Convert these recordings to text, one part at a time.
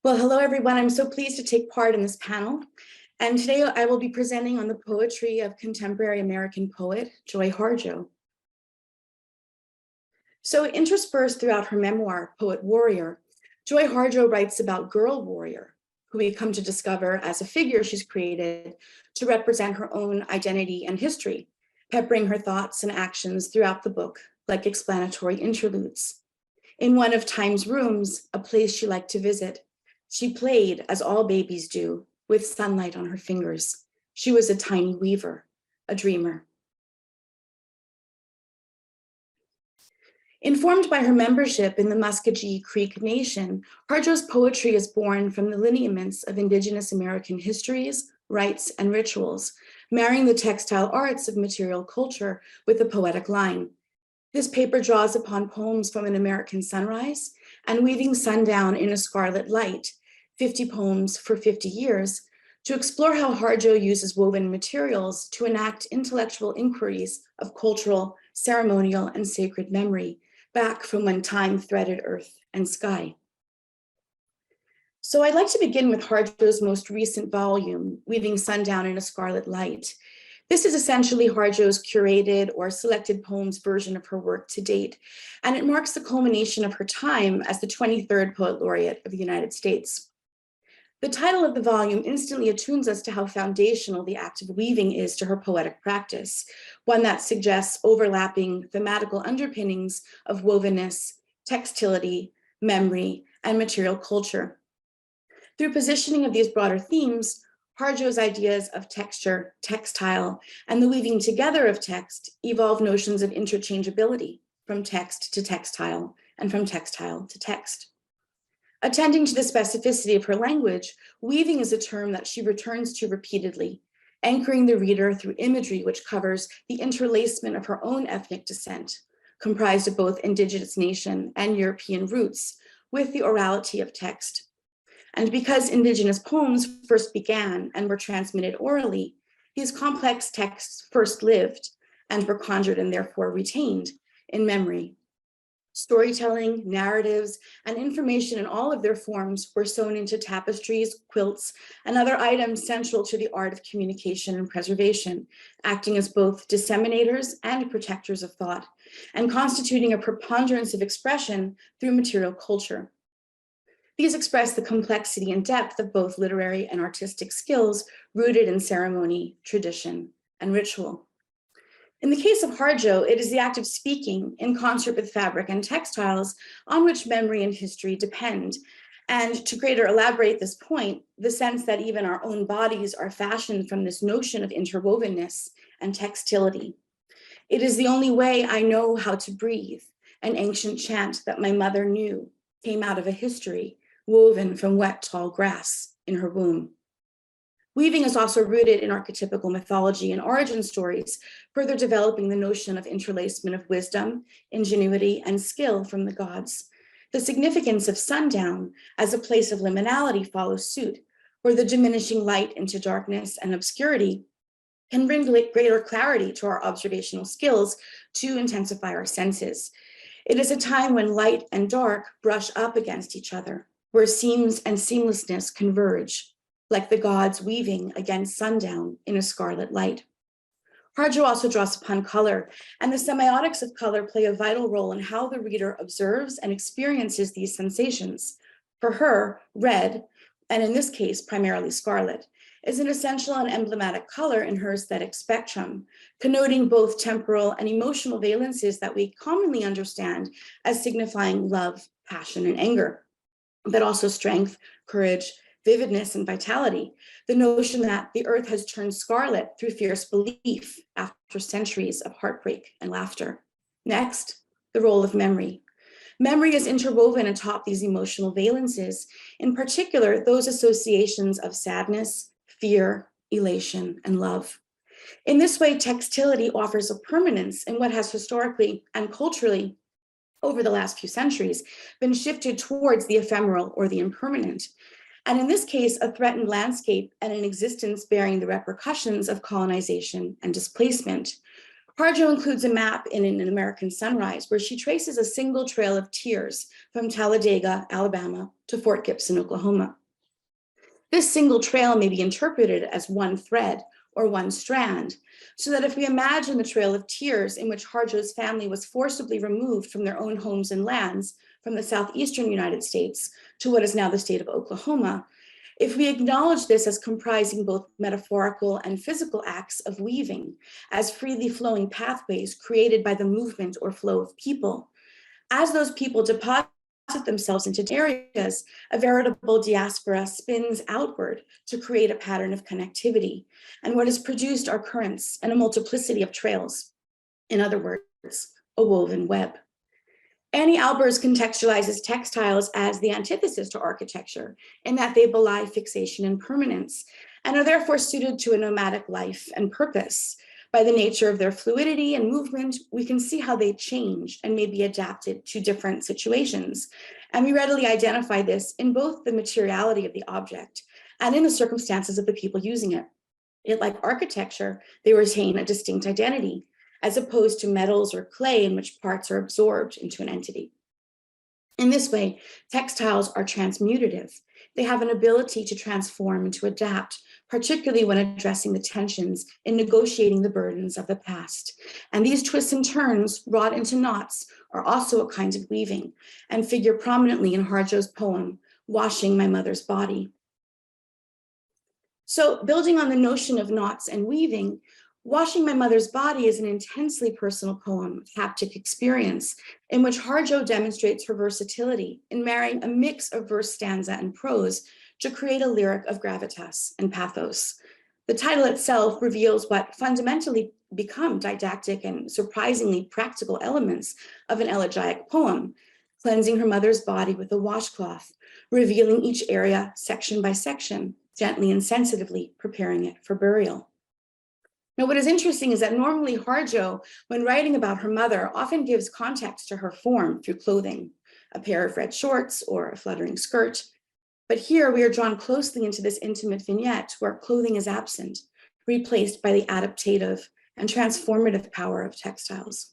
Well, hello, everyone. I'm so pleased to take part in this panel. And today I will be presenting on the poetry of contemporary American poet, Joy Harjo. So interspersed throughout her memoir, Poet Warrior, Joy Harjo writes about Girl Warrior, who we come to discover as a figure she's created to represent her own identity and history, peppering her thoughts and actions throughout the book like explanatory interludes. In one of Time's rooms, a place she liked to visit, she played, as all babies do, with sunlight on her fingers. She was a tiny weaver, a dreamer. Informed by her membership in the Muskogee Creek Nation, Harjo's poetry is born from the lineaments of Indigenous American histories, rites, and rituals, marrying the textile arts of material culture with the poetic line. This paper draws upon poems from An American Sunrise and Weaving Sundown in a Scarlet Light, 50 poems for 50 years, to explore how Harjo uses woven materials to enact intellectual inquiries of cultural, ceremonial, and sacred memory, back from when time threaded earth and sky. So I'd like to begin with Harjo's most recent volume, Weaving Sundown in a Scarlet Light. This is essentially Harjo's curated or selected poems version of her work to date, and it marks the culmination of her time as the 23rd Poet Laureate of the United States. The title of the volume instantly attunes us to how foundational the act of weaving is to her poetic practice, one that suggests overlapping thematical underpinnings of wovenness, textility, memory, and material culture. Through positioning of these broader themes, Harjo's ideas of texture, textile, and the weaving together of text evolve notions of interchangeability from text to textile and from textile to text. Attending to the specificity of her language, weaving is a term that she returns to repeatedly, anchoring the reader through imagery which covers the interlacement of her own ethnic descent, comprised of both Indigenous nation and European roots, with the orality of text. And because Indigenous poems first began and were transmitted orally, these complex texts first lived and were conjured and therefore retained in memory. Storytelling, narratives, and information in all of their forms were sewn into tapestries, quilts, and other items central to the art of communication and preservation, acting as both disseminators and protectors of thought, and constituting a preponderance of expression through material culture. These express the complexity and depth of both literary and artistic skills rooted in ceremony, tradition, and ritual. In the case of Harjo, it is the act of speaking in concert with fabric and textiles on which memory and history depend. And to greater elaborate this point, the sense that even our own bodies are fashioned from this notion of interwovenness and textility. It is the only way I know how to breathe, an ancient chant that my mother knew came out of a history woven from wet, tall grass in her womb. Weaving is also rooted in archetypical mythology and origin stories, further developing the notion of interlacement of wisdom, ingenuity, and skill from the gods. The significance of sundown as a place of liminality follows suit, where the diminishing light into darkness and obscurity can bring greater clarity to our observational skills to intensify our senses. It is a time when light and dark brush up against each other, where seams and seamlessness converge, like the gods weaving against sundown in a scarlet light. Harjo also draws upon color, and the semiotics of color play a vital role in how the reader observes and experiences these sensations. For her, red, and in this case, primarily scarlet, is an essential and emblematic color in her aesthetic spectrum, connoting both temporal and emotional valences that we commonly understand as signifying love, passion, and anger, but also strength, courage, vividness, and vitality. The notion that the earth has turned scarlet through fierce belief after centuries of heartbreak and laughter. Next, the role of memory. Memory is interwoven atop these emotional valences, in particular, those associations of sadness, fear, elation, and love. In this way, textility offers a permanence in what has historically and culturally over the last few centuries been shifted towards the ephemeral or the impermanent. And in this case, a threatened landscape and an existence bearing the repercussions of colonization and displacement. Harjo includes a map in An American Sunrise where she traces a single trail of tears from Talladega, Alabama to Fort Gibson, Oklahoma. This single trail may be interpreted as one thread or one strand, so that if we imagine the trail of tears in which Harjo's family was forcibly removed from their own homes and lands from the southeastern United States to what is now the state of Oklahoma, if we acknowledge this as comprising both metaphorical and physical acts of weaving, as freely flowing pathways created by the movement or flow of people, as those people deposit themselves into areas, a veritable diaspora spins outward to create a pattern of connectivity. And what is produced are currents and a multiplicity of trails. In other words, a woven web. Annie Albers contextualizes textiles as the antithesis to architecture, in that they belie fixation and permanence, and are therefore suited to a nomadic life and purpose. By the nature of their fluidity and movement, we can see how they change and may be adapted to different situations. And we readily identify this in both the materiality of the object and in the circumstances of the people using it. Yet, like architecture, they retain a distinct identity, as opposed to metals or clay in which parts are absorbed into an entity. In this way, textiles are transmutative. They have an ability to transform and to adapt, particularly when addressing the tensions in negotiating the burdens of the past. And these twists and turns, wrought into knots, are also a kind of weaving and figure prominently in Harjo's poem, Washing My Mother's Body. So, building on the notion of knots and weaving, Washing My Mother's Body is an intensely personal poem of haptic experience in which Harjo demonstrates her versatility in marrying a mix of verse, stanza, and prose to create a lyric of gravitas and pathos. The title itself reveals what fundamentally become didactic and surprisingly practical elements of an elegiac poem, cleansing her mother's body with a washcloth, revealing each area section by section, gently and sensitively preparing it for burial. Now, what is interesting is that normally Harjo, when writing about her mother, often gives context to her form through clothing, a pair of red shorts or a fluttering skirt. But here we are drawn closely into this intimate vignette where clothing is absent, replaced by the adaptative and transformative power of textiles.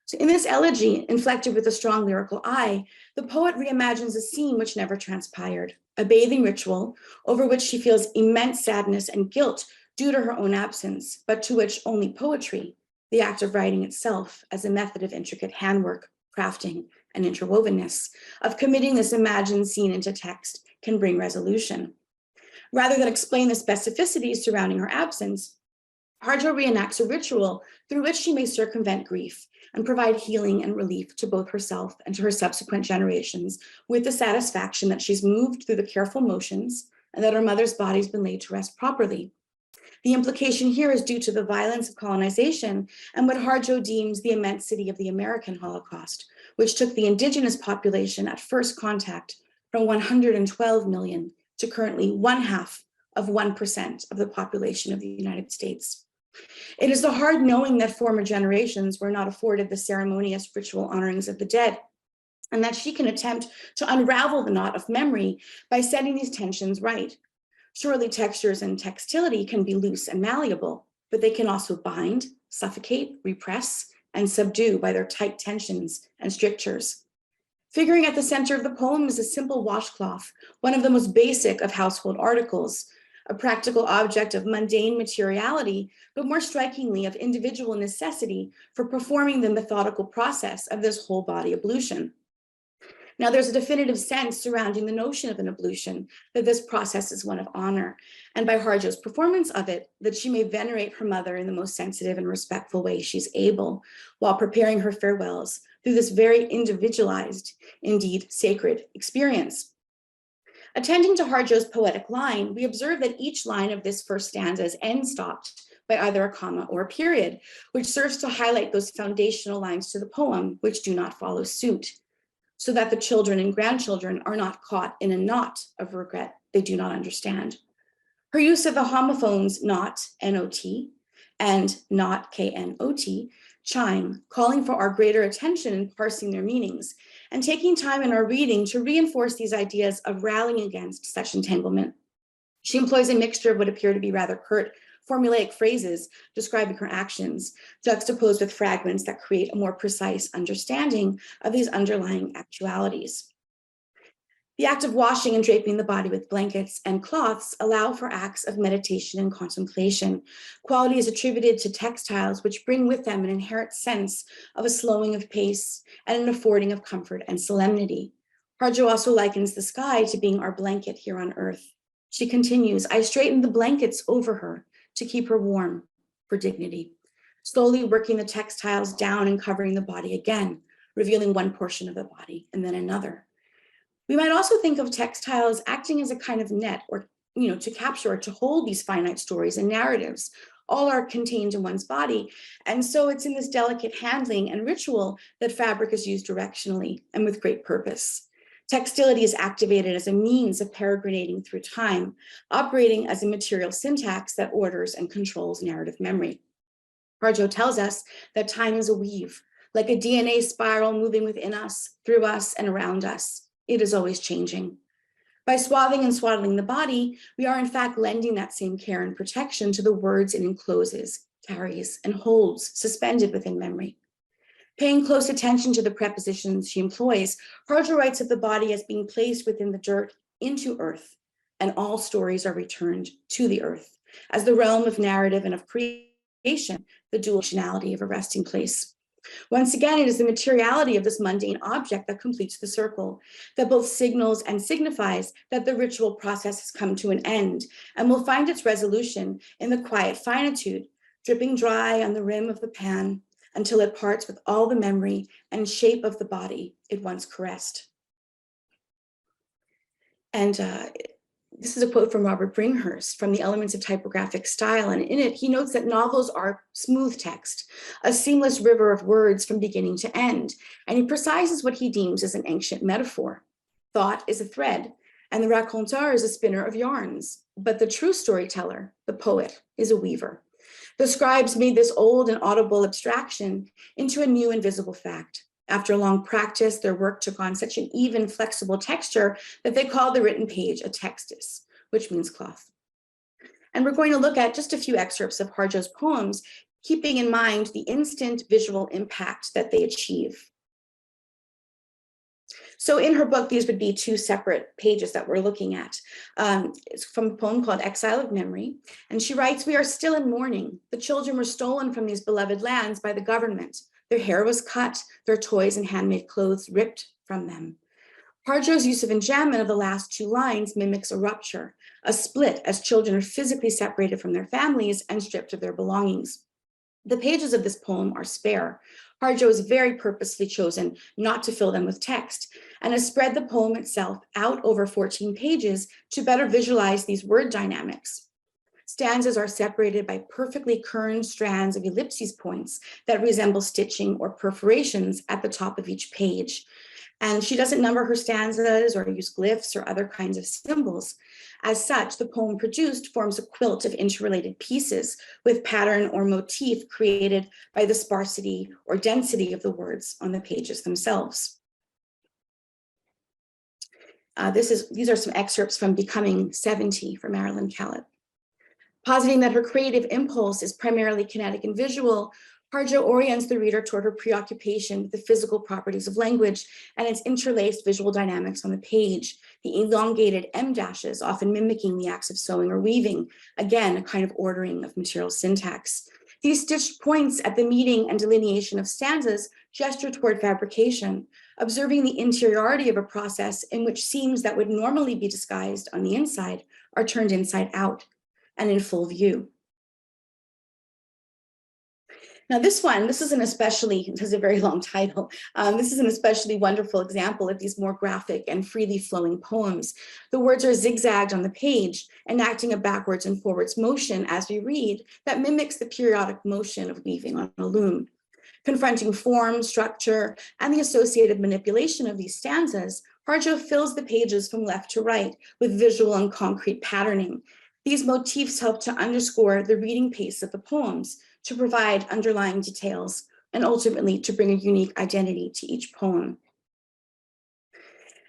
So in this elegy, inflected with a strong lyrical eye, the poet reimagines a scene which never transpired, a bathing ritual over which she feels immense sadness and guilt due to her own absence, but to which only poetry, the act of writing itself as a method of intricate handwork, crafting, and interwovenness, of committing this imagined scene into text, can bring resolution. Rather than explain the specificities surrounding her absence, Harjo reenacts a ritual through which she may circumvent grief and provide healing and relief to both herself and to her subsequent generations, with the satisfaction that she's moved through the careful motions and that her mother's body's been laid to rest properly. The implication here is due to the violence of colonization and what Harjo deems the immensity of the American Holocaust, which took the indigenous population at first contact from 112 million to currently 0.5% of the population of the United States. It is the hard knowing that former generations were not afforded the ceremonious ritual honorings of the dead, and that she can attempt to unravel the knot of memory by setting these tensions right. Surely textures and textility can be loose and malleable, but they can also bind, suffocate, repress, and subdue by their tight tensions and strictures. Figuring at the center of the poem is a simple washcloth, one of the most basic of household articles, a practical object of mundane materiality, but more strikingly of individual necessity for performing the methodical process of this whole body ablution. Now, there's a definitive sense surrounding the notion of an ablution, that this process is one of honor, and by Harjo's performance of it, that she may venerate her mother in the most sensitive and respectful way she's able, while preparing her farewells through this very individualized, indeed sacred experience. Attending to Harjo's poetic line, we observe that each line of this first stanza is end-stopped by either a comma or a period, which serves to highlight those foundational lines to the poem, which do not follow suit, so that the children and grandchildren are not caught in a knot of regret they do not understand. Her use of the homophones not, N-O-T, and not, K-N-O-T, chime, calling for our greater attention in parsing their meanings, and taking time in our reading to reinforce these ideas of rallying against such entanglement. She employs a mixture of what appear to be rather curt formulaic phrases describing her actions, juxtaposed with fragments that create a more precise understanding of these underlying actualities. The act of washing and draping the body with blankets and cloths allow for acts of meditation and contemplation, qualities attributed to textiles which bring with them an inherent sense of a slowing of pace and an affording of comfort and solemnity. Harjo also likens the sky to being our blanket here on earth. She continues, I straightened the blankets over her to keep her warm for dignity, slowly working the textiles down and covering the body again, revealing one portion of the body and then another. We might also think of textiles acting as a kind of net or, to capture or to hold these finite stories and narratives. All are contained in one's body. And so it's in this delicate handling and ritual that fabric is used directionally and with great purpose. Textility is activated as a means of peregrinating through time, operating as a material syntax that orders and controls narrative memory. Harjo tells us that time is a weave, like a DNA spiral moving within us, through us, and around us. It is always changing. By swathing and swaddling the body, we are in fact lending that same care and protection to the words it encloses, carries, and holds suspended within memory. Paying close attention to the prepositions she employs, Harjo writes of the body as being placed within the dirt into earth, and all stories are returned to the earth, as the realm of narrative and of creation, the duality of a resting place. Once again, it is the materiality of this mundane object that completes the circle, that both signals and signifies that the ritual process has come to an end and will find its resolution in the quiet finitude, dripping dry on the rim of the pan until it parts with all the memory and shape of the body it once caressed. And this is a quote from Robert Bringhurst from The Elements of Typographic Style, and in it he notes that novels are smooth text, a seamless river of words from beginning to end, and he precises what he deems as an ancient metaphor. Thought is a thread, and the raconteur is a spinner of yarns, but the true storyteller, the poet, is a weaver. The scribes made this old and audible abstraction into a new and visible fact. After long practice, their work took on such an even, flexible texture that they called the written page a textus, which means cloth. And we're going to look at just a few excerpts of Harjo's poems, keeping in mind the instant visual impact that they achieve. So in her book, these would be two separate pages that we're looking at. It's from a poem called Exile of Memory. And she writes, we are still in mourning. The children were stolen from these beloved lands by the government. Their hair was cut, their toys and handmade clothes ripped from them. Harjo's use of enjambment of the last two lines mimics a rupture, a split as children are physically separated from their families and stripped of their belongings. The pages of this poem are spare. Harjo has very purposely chosen not to fill them with text and has spread the poem itself out over 14 pages to better visualize these word dynamics. Stanzas are separated by perfectly kerned strands of ellipses points that resemble stitching or perforations at the top of each page. And she doesn't number her stanzas or use glyphs or other kinds of symbols. As such, the poem produced forms a quilt of interrelated pieces with pattern or motif created by the sparsity or density of the words on the pages themselves. These are some excerpts from Becoming 70 for Marilyn Callett. Positing that her creative impulse is primarily kinetic and visual, Harjo orients the reader toward her preoccupation with the physical properties of language and its interlaced visual dynamics on the page, the elongated em dashes, often mimicking the acts of sewing or weaving, again, a kind of ordering of material syntax. These stitched points at the meeting and delineation of stanzas gesture toward fabrication, observing the interiority of a process in which seams that would normally be disguised on the inside are turned inside out and in full view. Now this is an especially, it has a very long title. This is an especially wonderful example of these more graphic and freely flowing poems. The words are zigzagged on the page, enacting a backwards and forwards motion as we read that mimics the periodic motion of weaving on a loom. Confronting form, structure, and the associated manipulation of these stanzas, Harjo fills the pages from left to right with visual and concrete patterning. These motifs help to underscore the reading pace of the poems, to provide underlying details, and ultimately to bring a unique identity to each poem.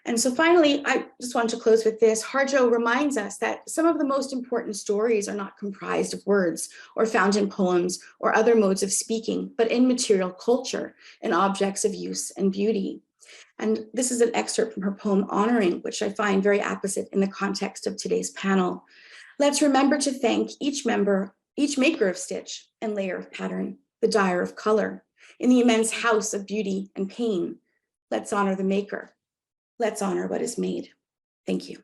And so finally, I just want to close with this. Harjo reminds us that some of the most important stories are not comprised of words or found in poems or other modes of speaking, but in material culture and objects of use and beauty. And this is an excerpt from her poem Honoring, which I find very apposite in the context of today's panel. Let's remember to thank each maker of stitch and layer of pattern, the dyer of color, in the immense house of beauty and pain. Let's honor the maker. Let's honor what is made. Thank you.